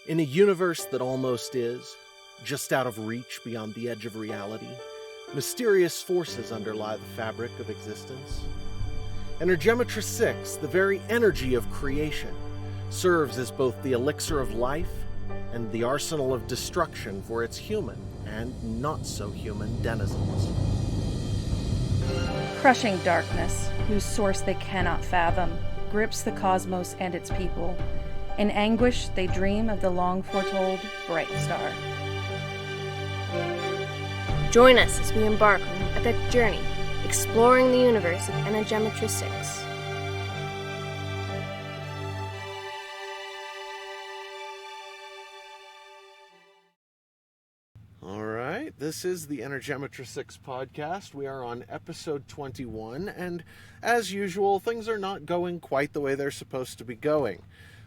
In a universe that almost is, just out of reach beyond the edge of reality, mysterious forces underlie the fabric of existence. Energematrice 6, the very energy of creation, serves as both the elixir of life and the arsenal of destruction for its human and not-so-human denizens. Crushing darkness, whose source they cannot fathom, grips the cosmos and its people. In anguish, they dream of the long-foretold bright star. Join us as we embark on an epic journey, exploring the universe of Energematrice 6. This is the Energematrice 6 podcast. We are on episode 21, and as usual, things are not going quite the way they're supposed to be going.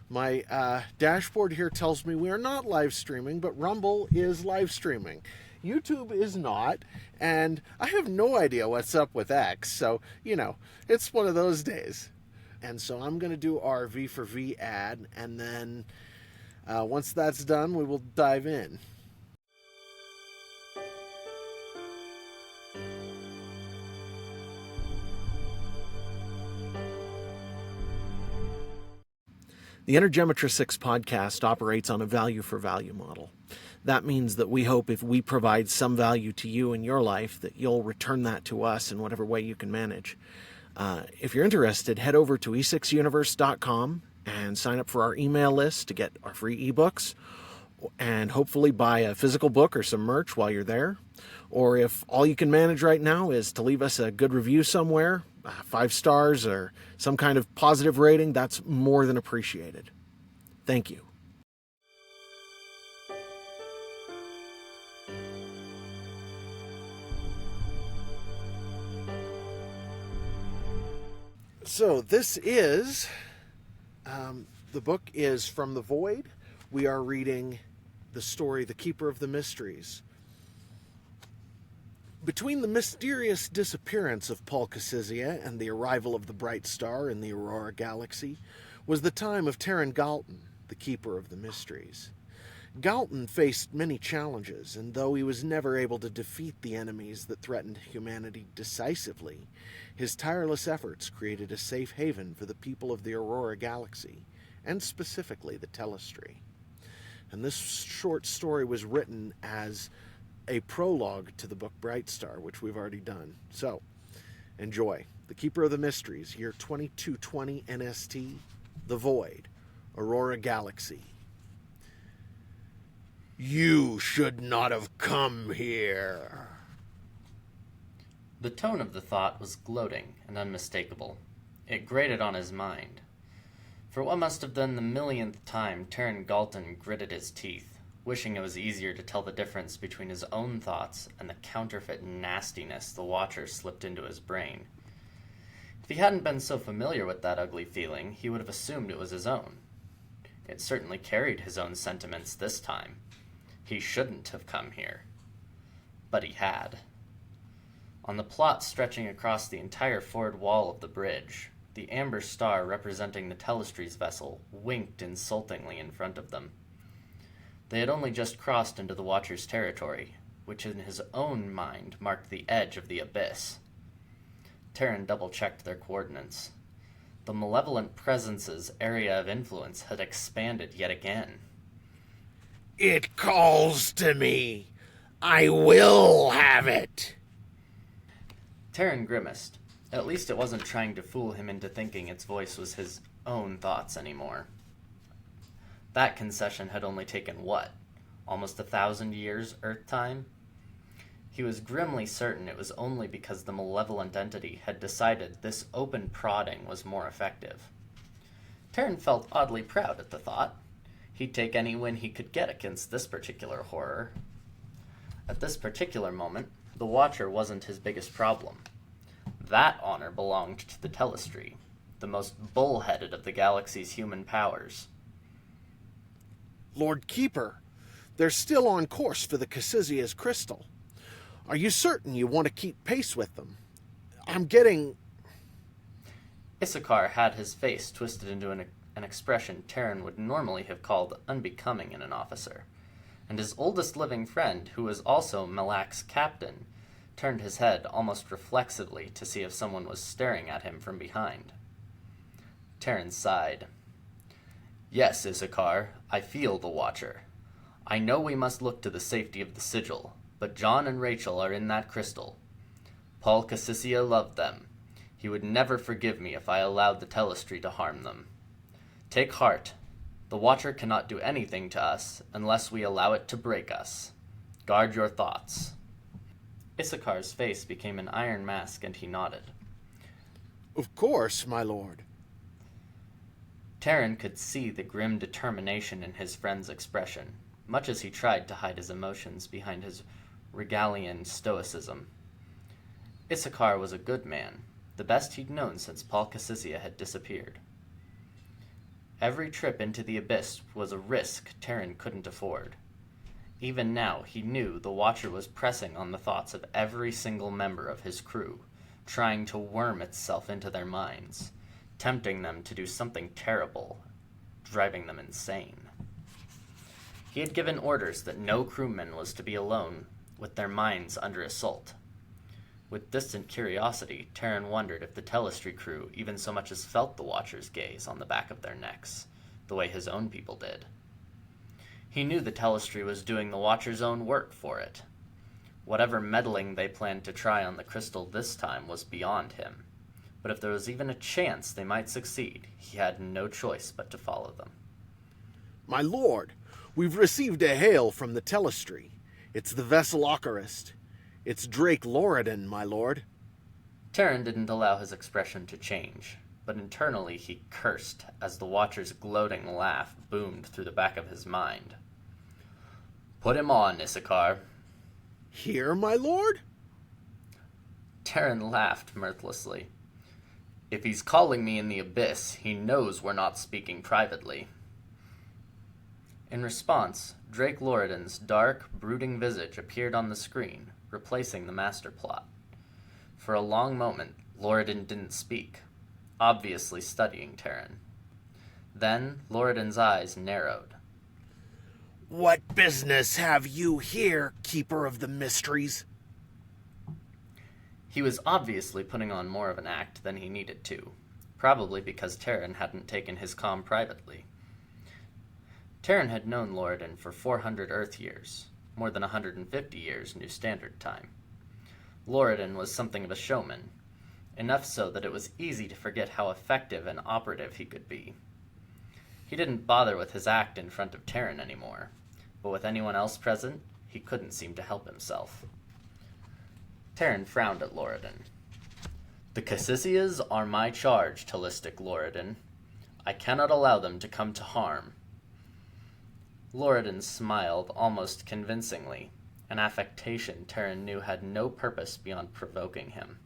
My dashboard here tells me we are not live streaming, but Rumble is live streaming. YouTube is not, and I have no idea what's up with X, so, it's one of those days. And so I'm going to do our V for V ad, and then once that's done, we will dive in. The Energematrice 6 podcast operates on a value-for-value model. That means that we hope if we provide some value to you in your life, that you'll return that to us in whatever way you can manage. If you're interested, head over to e6universe.com and sign up for our email list to get our free ebooks, and hopefully buy a physical book or some merch while you're there. Or if all you can manage right now is to leave us a good review somewhere, 5 stars or some kind of positive rating, that's more than appreciated. Thank you. So this is, the book is From the Void. We are reading the story, The Keeper of the Mysteries. Between the mysterious disappearance of Paul Cassizia and the arrival of the bright star in the Aurora galaxy was the time of Terran Galton, the Keeper of the Mysteries. Galton faced many challenges, and though he was never able to defeat the enemies that threatened humanity decisively, his tireless efforts created a safe haven for the people of the Aurora galaxy, and specifically the Telestry. And this short story was written as a prologue to the book Bright Star, which we've already done. So, enjoy. The Keeper of the Mysteries, year 2220 NST, The Void, Aurora Galaxy. You should not have come here. The tone of the thought was gloating and unmistakable. It grated on his mind. For what must have been the millionth time, Terran Galton gritted his teeth, wishing it was easier to tell the difference between his own thoughts and the counterfeit nastiness the Watcher slipped into his brain. If he hadn't been so familiar with that ugly feeling, he would have assumed it was his own. It certainly carried his own sentiments this time. He shouldn't have come here. But he had. On the plot stretching across the entire forward wall of the bridge, the amber star representing the Telestry's vessel winked insultingly in front of them. They had only just crossed into the Watcher's territory, which in his own mind marked the edge of the abyss. Terran double-checked their coordinates. The malevolent presence's area of influence had expanded yet again. It calls to me. I will have it. Terran grimaced. At least it wasn't trying to fool him into thinking its voice was his own thoughts anymore. That concession had only taken what? Almost 1,000 years Earth time? He was grimly certain it was only because the malevolent entity had decided this open prodding was more effective. Terran felt oddly proud at the thought. He'd take any win he could get against this particular horror. At this particular moment, the Watcher wasn't his biggest problem. That honor belonged to the Telestry, the most bull-headed of the galaxy's human powers. Lord Keeper, they're still on course for the Cassizia's crystal. Are you certain you want to keep pace with them? I'm getting... Issachar had his face twisted into an an expression Terran would normally have called unbecoming in an officer, and his oldest living friend, who was also Malak's captain, turned his head almost reflexively to see if someone was staring at him from behind. Terran sighed. "Yes, Issachar, I feel the Watcher. I know we must look to the safety of the sigil, but John and Rachel are in that crystal. Paul Cassicia loved them. He would never forgive me if I allowed the telestry to harm them. Take heart. The Watcher cannot do anything to us unless we allow it to break us. Guard your thoughts." Issachar's face became an iron mask, and he nodded. "Of course, my lord." Terran could see the grim determination in his friend's expression, much as he tried to hide his emotions behind his Regalian stoicism. Issachar was a good man, the best he'd known since Paul Cassicia had disappeared. Every trip into the abyss was a risk Terran couldn't afford. Even now, he knew the Watcher was pressing on the thoughts of every single member of his crew, trying to worm itself into their minds, tempting them to do something terrible, driving them insane. He had given orders that no crewman was to be alone with their minds under assault. With distant curiosity, Terran wondered if the telestry crew even so much as felt the Watcher's gaze on the back of their necks, the way his own people did. He knew the telestry was doing the Watcher's own work for it. Whatever meddling they planned to try on the crystal this time was beyond him, but if there was even a chance they might succeed, he had no choice but to follow them. "My lord, we've received a hail from the telestry. It's the vessel Ocarist. It's Drake Loredan, my lord." Terran didn't allow his expression to change, but internally he cursed as the Watcher's gloating laugh boomed through the back of his mind. "Put him on, Issachar." "Here, my lord?" Terran laughed mirthlessly. "If he's calling me in the abyss, he knows we're not speaking privately." In response, Drake Loredan's dark, brooding visage appeared on the screen, replacing the master plot. For a long moment, Loredan didn't speak, obviously studying Terran. Then, Loredan's eyes narrowed. "What business have you here, Keeper of the Mysteries?" He was obviously putting on more of an act than he needed to, probably because Terran hadn't taken his comm privately. Terran had known Loredan for 400 Earth years, more than 150 years New Standard Time. Loredan was something of a showman, enough so that it was easy to forget how effective and operative he could be. He didn't bother with his act in front of Terran anymore, but with anyone else present, he couldn't seem to help himself. Terran frowned at Loredan. "The Cassicias are my charge, Telistic Loredan. I cannot allow them to come to harm." Loredan smiled almost convincingly, an affectation Terran knew had no purpose beyond provoking him.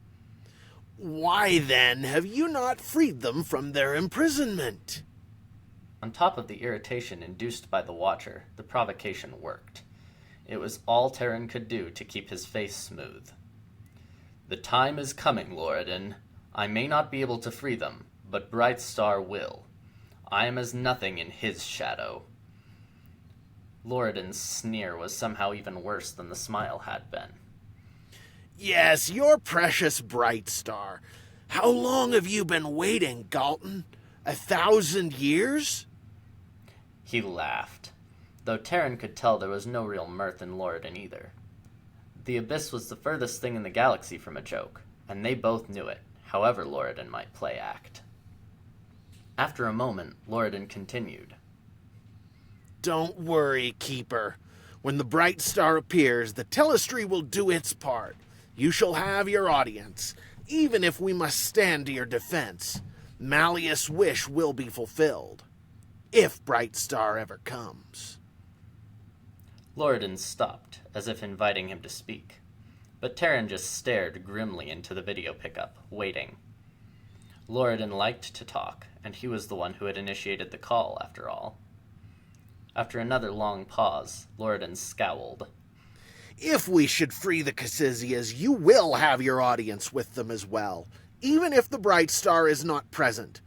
"Why, then, have you not freed them from their imprisonment?" On top of the irritation induced by the Watcher, the provocation worked. It was all Terran could do to keep his face smooth. "The time is coming, Loredan. I may not be able to free them, but Bright Star will. I am as nothing in his shadow." Loredan's sneer was somehow even worse than the smile had been. "Yes, your precious Bright Star. How long have you been waiting, Galton? 1,000 years?" He laughed, though Terran could tell there was no real mirth in Loredan either. The Abyss was the furthest thing in the galaxy from a joke, and they both knew it, however Loredan might play act. After a moment, Loredan continued. "Don't worry, Keeper. When the Bright Star appears, the telestry will do its part. You shall have your audience, even if we must stand to your defense. Malleus' wish will be fulfilled, if Bright Star ever comes." Loredan stopped, as if inviting him to speak, but Terran just stared grimly into the video pickup, waiting. Loredan liked to talk, and he was the one who had initiated the call, after all. After another long pause, Loredan scowled. "If we should free the Cassisias, you will have your audience with them as well, even if the Bright Star is not present.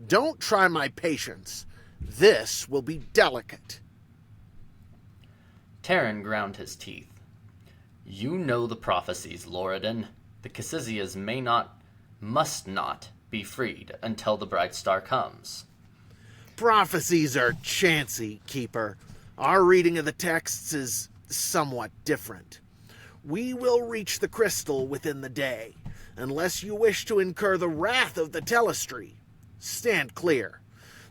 Don't try my patience. This will be delicate. Terran ground his teeth. You know the prophecies, Loredan. The Cassizias must not be freed until the bright star comes. Prophecies are chancy, Keeper. Our reading of the texts is somewhat different. We will reach the crystal within the day, unless you wish to incur the wrath of the Telestry. Stand clear.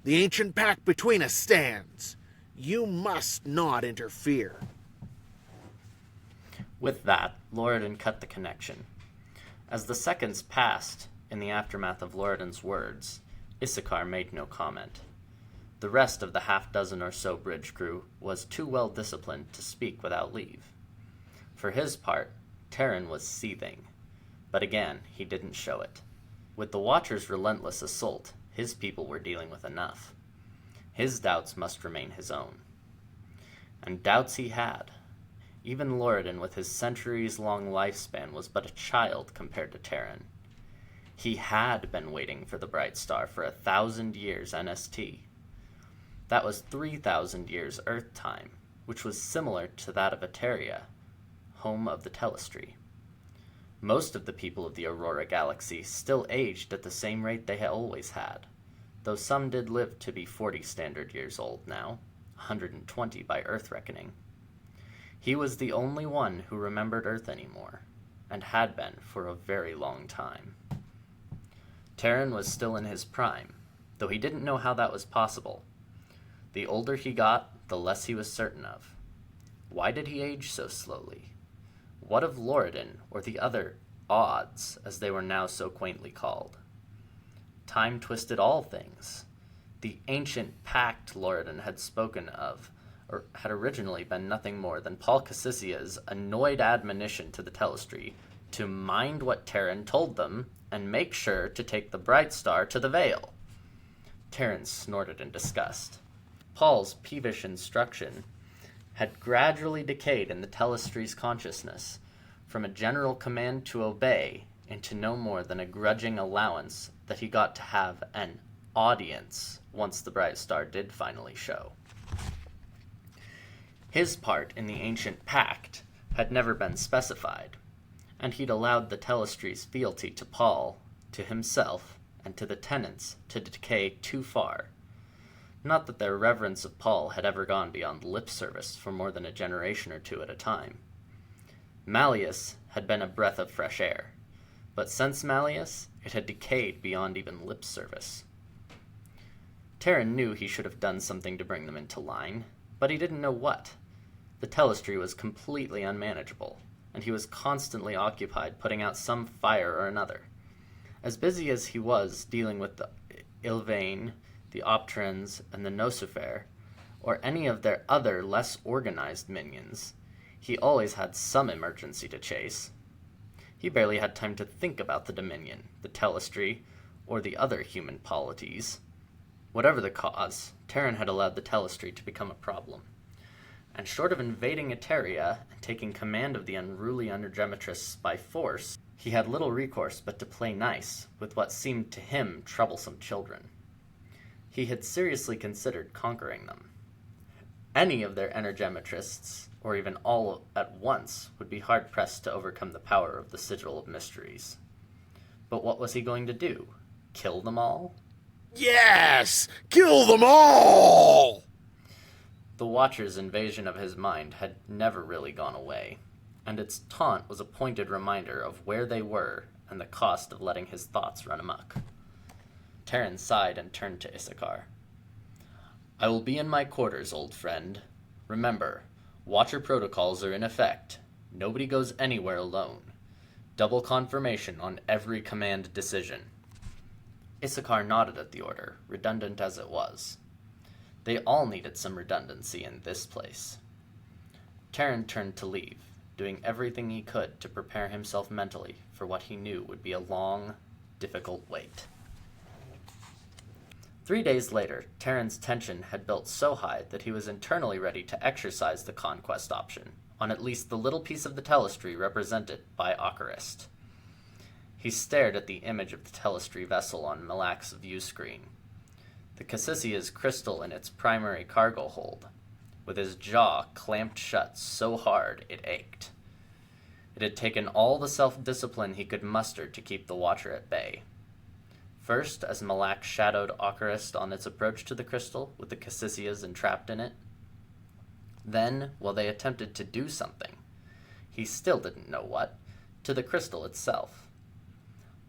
The ancient pact between us stands. You must not interfere. With that, Loredan cut the connection. As the seconds passed in the aftermath of Loredan's words, Issachar made no comment. The rest of the half-dozen or so bridge crew was too well disciplined to speak without leave. For his part, Terran was seething, but again, he didn't show it. With the Watcher's relentless assault, his people were dealing with enough. His doubts must remain his own. And doubts he had. Even Loredan, with his centuries-long lifespan, was but a child compared to Terran. He had been waiting for the bright star for 1,000 years NST. That was 3,000 years Earth time, which was similar to that of Eteria, home of the Telestry. Most of the people of the Aurora Galaxy still aged at the same rate they had always had, though some did live to be 40 standard years old now, 120 by Earth reckoning. He was the only one who remembered Earth anymore, and had been for a very long time. Terran was still in his prime, though he didn't know how that was possible. The older he got, the less he was certain of. Why did he age so slowly? What of Loredan, or the other odds, as they were now so quaintly called? Time twisted all things. The ancient pact Loredan had spoken of, or had originally been nothing more than Paul Cassizia's annoyed admonition to the Telestry to mind what Terran told them and make sure to take the bright star to the Veil. Terran snorted in disgust. Paul's peevish instruction had gradually decayed in the Telestry's consciousness, from a general command to obey into no more than a grudging allowance that he got to have an audience once the bright star did finally show. His part in the ancient pact had never been specified, and he'd allowed the Telestry's fealty to Paul, to himself, and to the tenants to decay too far. Not that their reverence of Paul had ever gone beyond lip service for more than a generation or two at a time. Malleus had been a breath of fresh air, but since Malleus, it had decayed beyond even lip service. Terran knew he should have done something to bring them into line, but he didn't know what. The Telestry was completely unmanageable, and he was constantly occupied putting out some fire or another. As busy as he was dealing with the Ilvain, the Optrans, and the Nocifer, or any of their other less organized minions, he always had some emergency to chase. He barely had time to think about the Dominion, the Telestry, or the other human polities. Whatever the cause, Terran had allowed the Telestry to become a problem. And short of invading Eteria and taking command of the unruly Energematrice by force, he had little recourse but to play nice with what seemed to him troublesome children. He had seriously considered conquering them. Any of their Energematrists, or even all at once, would be hard-pressed to overcome the power of the Sigil of Mysteries. But what was he going to do? Kill them all? Yes! Kill them all! The Watcher's invasion of his mind had never really gone away, and its taunt was a pointed reminder of where they were and the cost of letting his thoughts run amok. Terran sighed and turned to Issachar. I will be in my quarters, old friend. Remember, Watcher protocols are in effect. Nobody goes anywhere alone. Double confirmation on every command decision. Issachar nodded at the order, redundant as it was. They all needed some redundancy in this place. Terran turned to leave, doing everything he could to prepare himself mentally for what he knew would be a long, difficult wait. 3 days later, Terran's tension had built so high that he was internally ready to exercise the conquest option on at least the little piece of the Telestry represented by Ocarist. He stared at the image of the Telestry vessel on Malak's view screen. the Cassisia's crystal in its primary cargo hold, with his jaw clamped shut so hard it ached. It had taken all the self-discipline he could muster to keep the Watcher at bay. First, as Malak shadowed Ocarist on its approach to the crystal, with the Cassisias entrapped in it. Then, while they attempted to do something, he still didn't know what, to the crystal itself.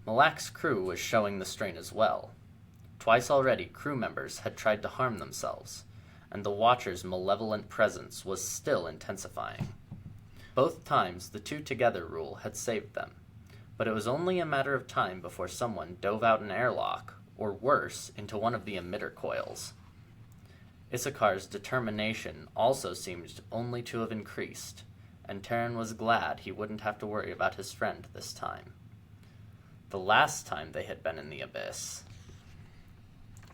Malak's crew was showing the strain as well. Twice already, crew members had tried to harm themselves, and the Watcher's malevolent presence was still intensifying. Both times, the two-together rule had saved them, but it was only a matter of time before someone dove out an airlock, or worse, into one of the emitter coils. Issachar's determination also seemed only to have increased, and Terran was glad he wouldn't have to worry about his friend this time. The last time they had been in the abyss.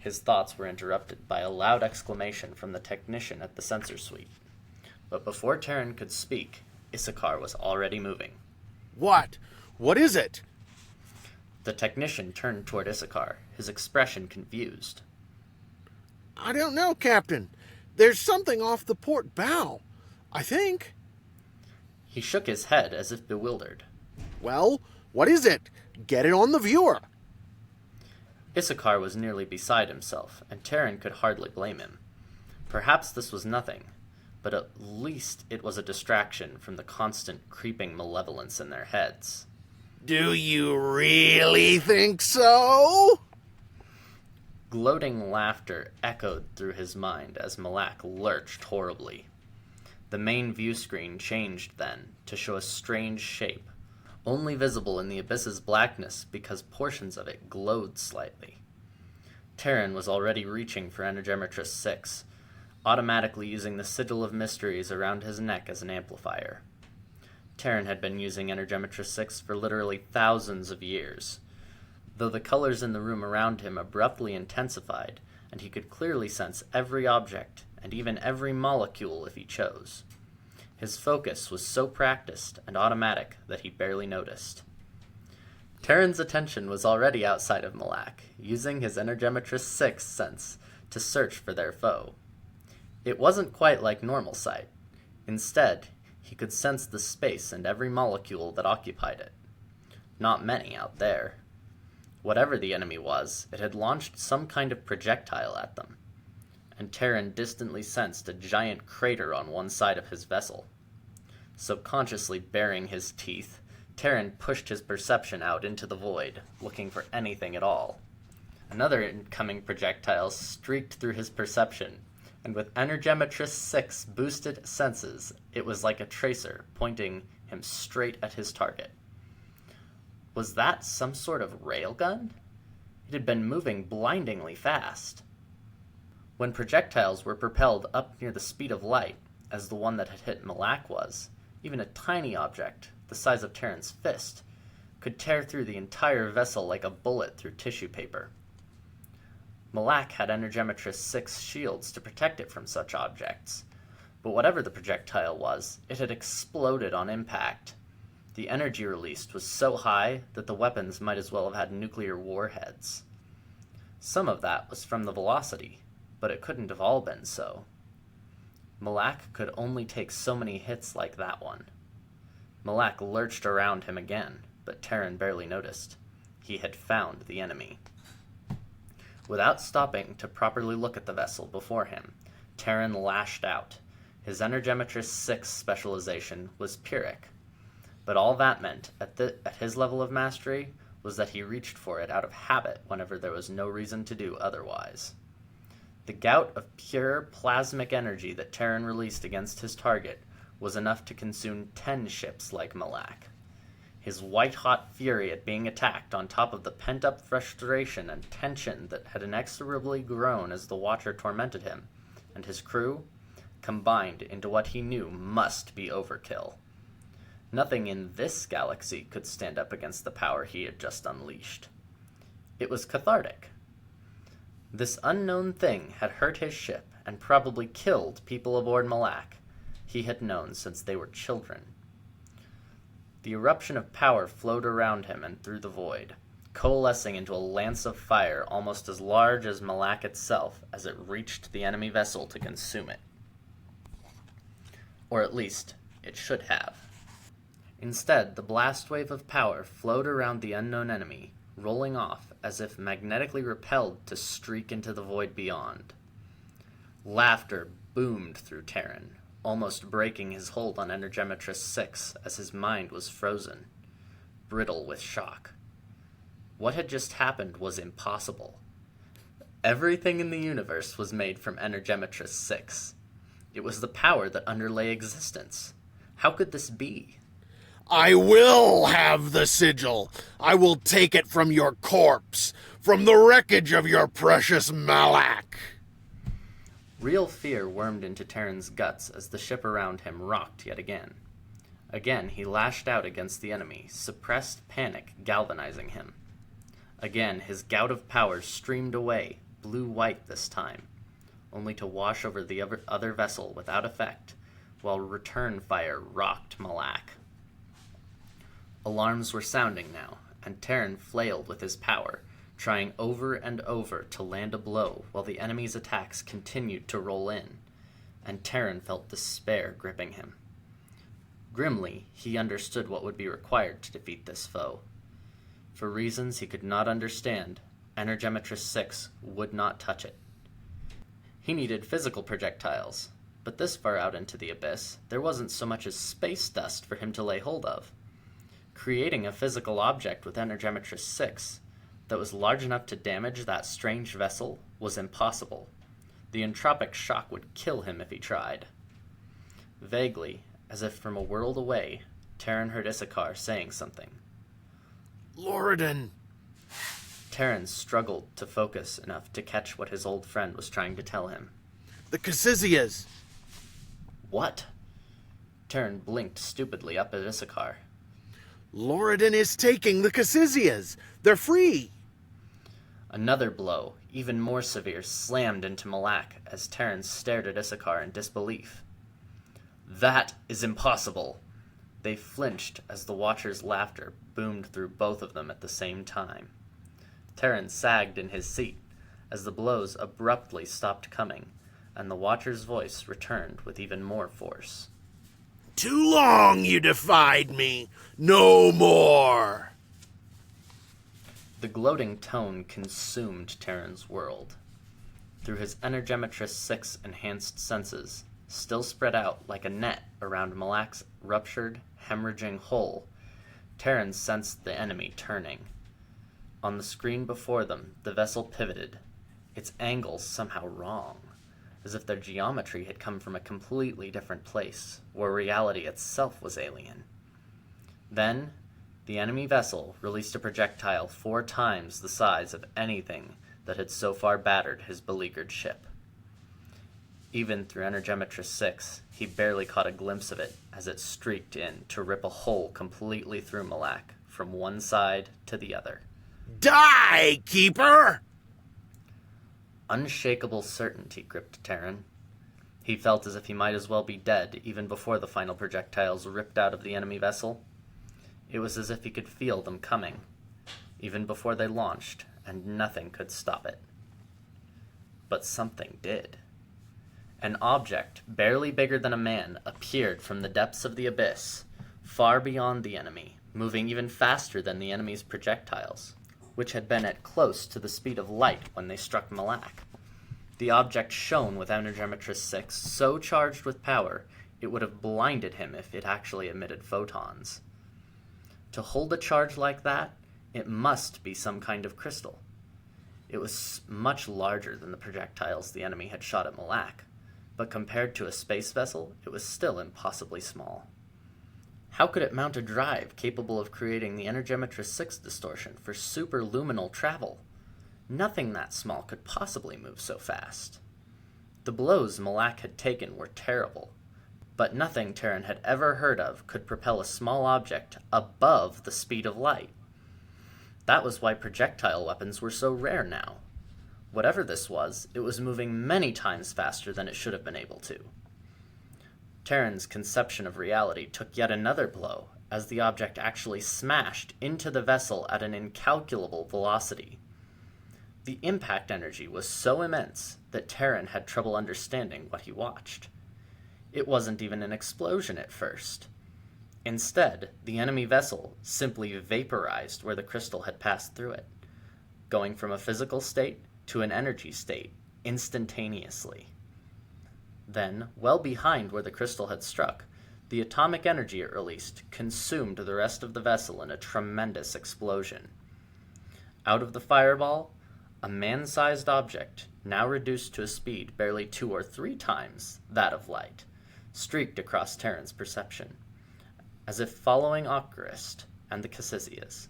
His thoughts were interrupted by a loud exclamation from the technician at the sensor suite. But before Terran could speak, Issachar was already moving. What? What is it? The technician turned toward Issachar, his expression confused. I don't know, Captain. There's something off the port bow, I think. He shook his head as if bewildered. Well, what is it? Get it on the viewer. Issachar was nearly beside himself, and Terran could hardly blame him. Perhaps this was nothing, but at least it was a distraction from the constant creeping malevolence in their heads. Do you really think so? Gloating laughter echoed through his mind as Malak lurched horribly. The main view screen changed then to show a strange shape, only visible in the abyss's blackness because portions of it glowed slightly. Terran was already reaching for Energematrice 6, automatically using the Sigil of Mysteries around his neck as an amplifier. Terran had been using Energematrice 6 for literally thousands of years, though the colors in the room around him abruptly intensified, and he could clearly sense every object and even every molecule if he chose. His focus was so practiced and automatic that he barely noticed. Terran's attention was already outside of Malak, using his Energematrice 6 sense to search for their foe. It wasn't quite like normal sight. Instead, he could sense the space and every molecule that occupied it. Not many out there. Whatever the enemy was, it had launched some kind of projectile at them, and Terran distantly sensed a giant crater on one side of his vessel. Subconsciously baring his teeth, Terran pushed his perception out into the void, looking for anything at all. Another incoming projectile streaked through his perception, and with Energematrice 6 boosted senses, it was like a tracer pointing him straight at his target. Was that some sort of railgun? It had been moving blindingly fast. When projectiles were propelled up near the speed of light, as the one that had hit Malak was, even a tiny object, the size of Terran's fist, could tear through the entire vessel like a bullet through tissue paper. Malak had Energematrice 6 shields to protect it from such objects, but whatever the projectile was, it had exploded on impact. The energy released was so high that the weapons might as well have had nuclear warheads. Some of that was from the velocity, but it couldn't have all been so. Malak could only take so many hits like that one. Malak lurched around him again, but Terran barely noticed. He had found the enemy. Without stopping to properly look at the vessel before him, Terran lashed out. His Energematrice 6 specialization was Pyrrhic, but all that meant at his level of mastery was that he reached for it out of habit whenever there was no reason to do otherwise. The gout of pure plasmic energy that Terran released against his target was enough to consume 10 ships like Malak. His white-hot fury at being attacked on top of the pent-up frustration and tension that had inexorably grown as the Watcher tormented him and his crew combined into what he knew must be overkill. Nothing in this galaxy could stand up against the power he had just unleashed. It was cathartic. This unknown thing had hurt his ship and probably killed people aboard Malak he had known since they were children. The eruption of power flowed around him and through the void, coalescing into a lance of fire almost as large as Malak itself as it reached the enemy vessel to consume it. Or at least, it should have. Instead, the blast wave of power flowed around the unknown enemy, rolling off as if magnetically repelled to streak into the void beyond. Laughter boomed through Terran, almost breaking his hold on Energematrice 6 as his mind was frozen, brittle with shock. What had just happened was impossible. Everything in the universe was made from Energematrice 6. It was the power that underlay existence. How could this be? I will have the sigil. I will take it from your corpse, from the wreckage of your precious Malak. Real fear wormed into Terran's guts as the ship around him rocked yet again. Again, he lashed out against the enemy, suppressed panic galvanizing him. Again, his gout of power streamed away, blue-white this time, only to wash over the other vessel without effect, while return fire rocked Malak. Alarms were sounding now, and Terran flailed with his power, trying over and over to land a blow while the enemy's attacks continued to roll in, and Terran felt despair gripping him. Grimly, he understood what would be required to defeat this foe. For reasons he could not understand, Energematrice 6 would not touch it. He needed physical projectiles, but this far out into the abyss, there wasn't so much as space dust for him to lay hold of. Creating a physical object with Energematrice 6 that was large enough to damage that strange vessel was impossible. The entropic shock would kill him if he tried. Vaguely, as if from a world away, Terran heard Issachar saying something. Loredan! Terran struggled to focus enough to catch what his old friend was trying to tell him. The Cassizias! What? Terran blinked stupidly up at Issachar. Loredan is taking the Cassizias! They're free! Another blow, even more severe, slammed into Malak as Terran stared at Issachar in disbelief. That is impossible! They flinched as the Watcher's laughter boomed through both of them at the same time. Terran sagged in his seat as the blows abruptly stopped coming, and the Watcher's voice returned with even more force. Too long you defied me! No more! The gloating tone consumed Terran's world. Through his Energematrice 6 enhanced senses, still spread out like a net around Malak's ruptured, hemorrhaging hole, Terran sensed the enemy turning. On the screen before them, the vessel pivoted, its angles somehow wrong, as if their geometry had come from a completely different place, where reality itself was alien. Then, the enemy vessel released a projectile 4 times the size of anything that had so far battered his beleaguered ship. Even through Energematrice 6, he barely caught a glimpse of it as it streaked in to rip a hole completely through Malak, from one side to the other. Die, Keeper! Unshakable certainty gripped Terran. He felt as if he might as well be dead even before the final projectiles ripped out of the enemy vessel. It was as if he could feel them coming, even before they launched, and nothing could stop it. But something did. An object, barely bigger than a man, appeared from the depths of the abyss, far beyond the enemy, moving even faster than the enemy's projectiles, which had been at close to the speed of light when they struck Malak. The object shone with Energematrice 6, so charged with power, it would have blinded him if it actually emitted photons. To hold a charge like that, it must be some kind of crystal. It was much larger than the projectiles the enemy had shot at Malak, but compared to a space vessel, it was still impossibly small. How could it mount a drive capable of creating the Energematrice 6 distortion for superluminal travel? Nothing that small could possibly move so fast. The blows Malak had taken were terrible, but nothing Terran had ever heard of could propel a small object above the speed of light. That was why projectile weapons were so rare now. Whatever this was, it was moving many times faster than it should have been able to. Terran's conception of reality took yet another blow as the object actually smashed into the vessel at an incalculable velocity. The impact energy was so immense that Terran had trouble understanding what he watched. It wasn't even an explosion at first. Instead, the enemy vessel simply vaporized where the crystal had passed through it, going from a physical state to an energy state instantaneously. Then, well behind where the crystal had struck, the atomic energy it released consumed the rest of the vessel in a tremendous explosion. Out of the fireball, a man-sized object, now reduced to a speed barely 2 or 3 times that of light, streaked across Terran's perception, as if following Ocarist and the Cassisias.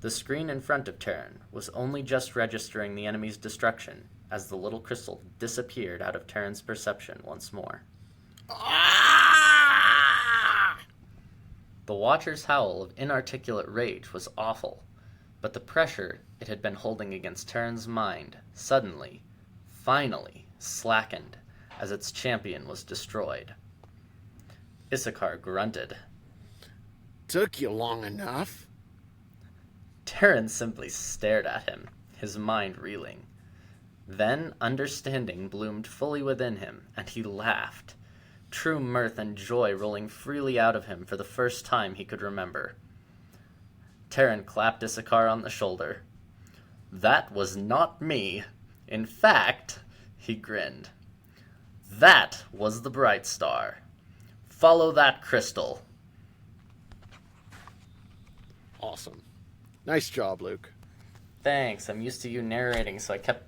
The screen in front of Terran was only just registering the enemy's destruction as the little crystal disappeared out of Terran's perception once more. The Watcher's howl of inarticulate rage was awful, but the pressure it had been holding against Terran's mind suddenly, finally, slackened as its champion was destroyed. Issachar grunted. Took you long enough. Terran simply stared at him, his mind reeling. Then understanding bloomed fully within him, and he laughed, true mirth and joy rolling freely out of him for the first time he could remember. Terran clapped Issachar on the shoulder. "That was not me. In fact," he grinned, "that was the bright star. Follow that crystal." Awesome. Nice job, Luke. Thanks, I'm used to you narrating, so I kept...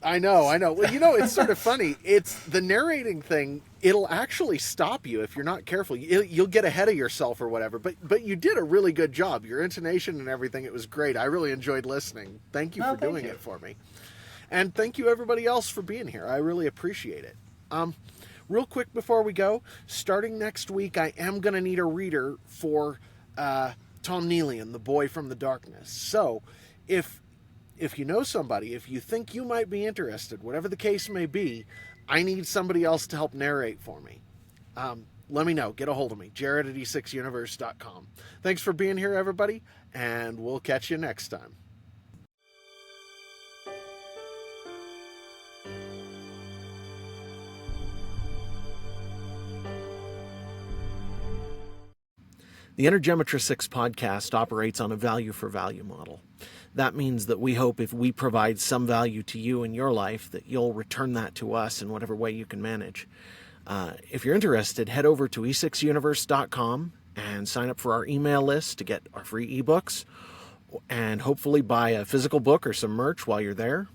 I know. Well, it's sort of funny. It's the narrating thing. It'll actually stop you if you're not careful. You'll get ahead of yourself or whatever. But you did a really good job. Your intonation and everything, it was great. I really enjoyed listening. Thank you for doing it for me. And thank you everybody else for being here. I really appreciate it. Real quick before we go, starting next week, I am going to need a reader for Tom Neelian, the boy from the darkness. So if you know somebody, if you think you might be interested, whatever the case may be, I need somebody else to help narrate for me. Let me know. Get a hold of me. Jared@e6universe.com. Thanks for being here, everybody, and we'll catch you next time. The Energematrice6 podcast operates on a value-for-value model. That means that we hope if we provide some value to you in your life, that you'll return that to us in whatever way you can manage. If you're interested, head over to e6universe.com and sign up for our email list to get our free ebooks and hopefully buy a physical book or some merch while you're there.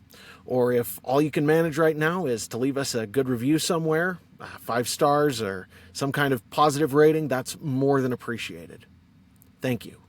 Or if all you can manage right now is to leave us a good review somewhere, 5 stars or some kind of positive rating, that's more than appreciated. Thank you.